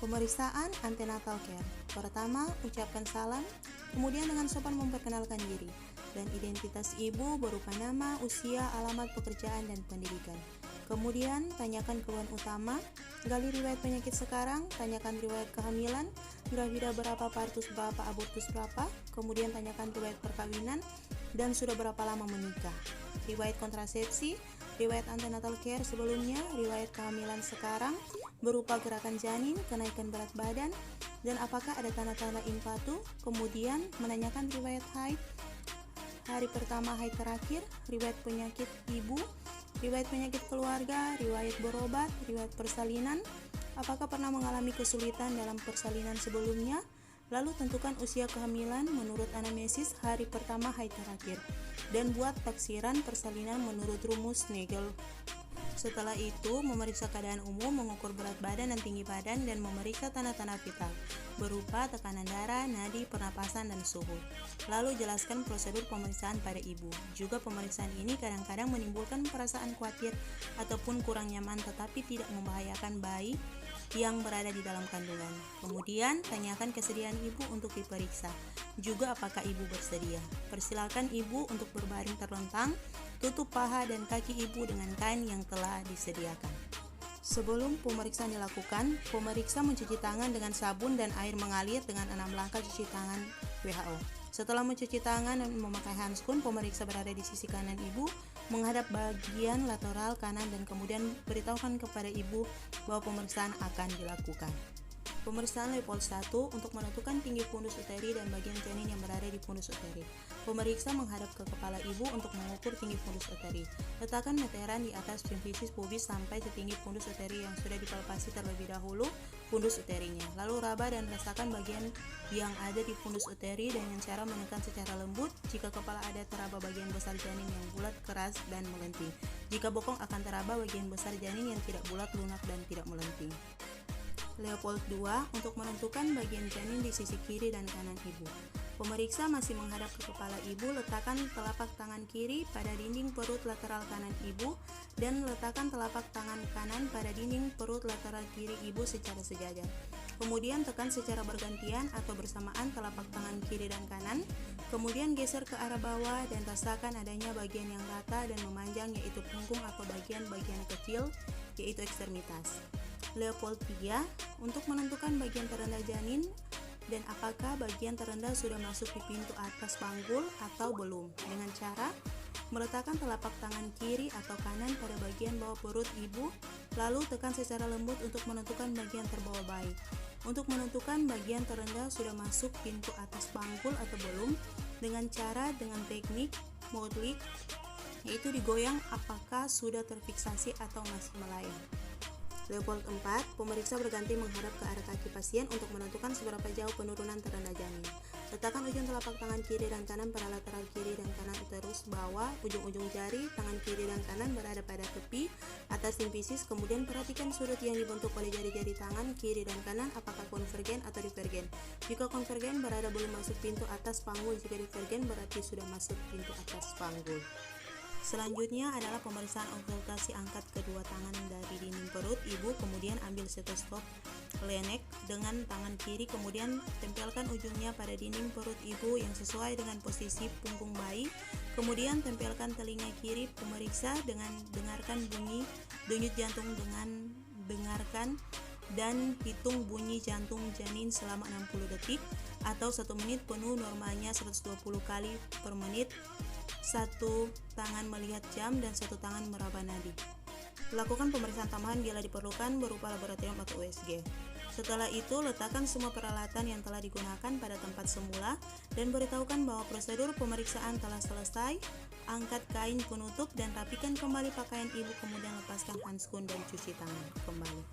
Pemeriksaan antenatal care. Pertama, ucapkan salam, kemudian dengan sopan memperkenalkan diri dan identitas ibu berupa nama, usia, alamat pekerjaan, dan pendidikan. Kemudian, tanyakan keluhan utama, gali riwayat penyakit sekarang, tanyakan riwayat kehamilan, gravida berapa, partus berapa, abortus berapa, kemudian tanyakan riwayat perkawinan, dan sudah berapa lama menikah. Riwayat kontrasepsi, riwayat antenatal care sebelumnya, riwayat kehamilan sekarang, berupa gerakan janin, kenaikan berat badan, dan apakah ada tanda-tanda impatu. Kemudian menanyakan riwayat haid, hari pertama haid terakhir, riwayat penyakit ibu, riwayat penyakit keluarga, riwayat berobat, riwayat persalinan, apakah pernah mengalami kesulitan dalam persalinan sebelumnya. Lalu tentukan usia kehamilan menurut anamnesis hari pertama haid terakhir, dan buat taksiran persalinan menurut rumus Nagel. Setelah itu, memeriksa keadaan umum, mengukur berat badan dan tinggi badan, dan memeriksa tanda-tanda vital berupa tekanan darah, nadi, pernapasan, dan suhu. Lalu jelaskan prosedur pemeriksaan pada ibu. Juga pemeriksaan ini kadang-kadang menimbulkan perasaan khawatir ataupun kurang nyaman, tetapi tidak membahayakan bayi yang berada di dalam kandungan. Kemudian, tanyakan kesediaan ibu untuk diperiksa. Juga apakah ibu bersedia. Persilakan ibu untuk berbaring terlentang, tutup paha dan kaki ibu dengan kain yang telah disediakan. Sebelum pemeriksaan dilakukan, pemeriksa mencuci tangan dengan sabun dan air mengalir dengan 6 langkah cuci tangan WHO. Setelah mencuci tangan dan memakai handskun, pemeriksa berada di sisi kanan ibu, menghadap bagian lateral kanan, dan kemudian beritahukan kepada ibu bahwa pemeriksaan akan dilakukan. Pemeriksaan Leopold 1 untuk menentukan tinggi fundus uteri dan bagian janin yang berada di fundus uteri. Pemeriksa menghadap ke kepala ibu untuk mengukur tinggi fundus uteri. Letakkan meteran di atas simfisis pubis sampai setinggi fundus uteri yang sudah dipalpasi terlebih dahulu fundus uterinya. Lalu raba dan rasakan bagian yang ada di fundus uteri dengan cara menekan secara lembut. Jika kepala ada, teraba bagian besar janin yang bulat, keras, dan melenting. Jika bokong, akan teraba bagian besar janin yang tidak bulat, lunak, dan tidak melenting. Leopold 2 untuk menentukan bagian janin di sisi kiri dan kanan ibu. Pemeriksa masih menghadap ke kepala ibu, letakkan telapak tangan kiri pada dinding perut lateral kanan ibu dan letakkan telapak tangan kanan pada dinding perut lateral kiri ibu secara sejajar. Kemudian tekan secara bergantian atau bersamaan telapak tangan kiri dan kanan. Kemudian geser ke arah bawah dan rasakan adanya bagian yang rata dan memanjang, yaitu punggung atau bagian-bagian kecil, yaitu ekstremitas. Leopold 3 untuk menentukan bagian terendah janin dan apakah bagian terendah sudah masuk di pintu atas panggul atau belum, dengan cara meletakkan telapak tangan kiri atau kanan pada bagian bawah perut ibu, lalu tekan secara lembut untuk menentukan bagian terbawah bayi. Untuk menentukan bagian terendah sudah masuk pintu atas panggul atau belum, dengan teknik Moodlick, yaitu digoyang apakah sudah terfiksasi atau masih melayang. Leopold 4, pemeriksa berganti menghadap ke arah kaki pasien untuk menentukan seberapa jauh penurunan terendah janin. Letakkan ujung telapak tangan kiri dan kanan pada lateral kiri dan kanan uterus bawah, ujung-ujung jari tangan kiri dan kanan berada pada tepi atas simfisis. Kemudian perhatikan sudut yang dibentuk oleh jari-jari tangan kiri dan kanan, apakah konvergen atau divergen. Jika konvergen berada belum masuk pintu atas panggul, jika divergen berarti sudah masuk pintu atas panggul. Selanjutnya adalah pemeriksaan okultasi. Angkat kedua tangan dari dinding perut ibu, kemudian ambil stetoskop Laennec dengan tangan kiri, kemudian tempelkan ujungnya pada dinding perut ibu yang sesuai dengan posisi punggung bayi. Kemudian tempelkan telinga kiri pemeriksa dengan dengarkan bunyi denyut jantung dengan dengarkan dan hitung bunyi jantung janin selama 60 detik atau 1 menit penuh, normalnya 120 kali per menit. Satu tangan melihat jam dan satu tangan meraba nadi. Lakukan pemeriksaan tambahan bila diperlukan berupa laboratorium atau USG. Setelah itu, letakkan semua peralatan yang telah digunakan pada tempat semula dan beritahukan bahwa prosedur pemeriksaan telah selesai. Angkat kain penutup dan rapikan kembali pakaian ibu, kemudian lepaskan handskun dan cuci tangan kembali.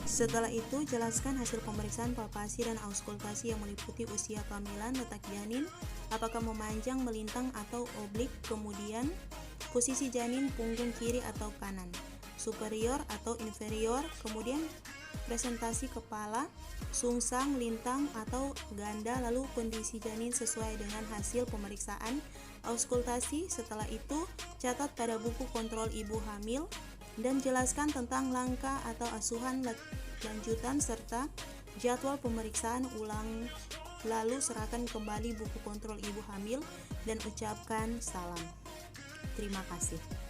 Setelah itu, jelaskan hasil pemeriksaan palpasi dan auskultasi yang meliputi usia kehamilan, letak janin, apakah memanjang, melintang, atau oblik, kemudian posisi janin punggung kiri atau kanan, superior atau inferior, kemudian presentasi kepala, sungsang, lintang, atau ganda, lalu kondisi janin sesuai dengan hasil pemeriksaan auskultasi. Setelah itu, catat pada buku kontrol ibu hamil dan jelaskan tentang langkah atau asuhan lanjutan serta jadwal pemeriksaan ulang. Lalu serahkan kembali buku kontrol ibu hamil dan ucapkan salam. Terima kasih.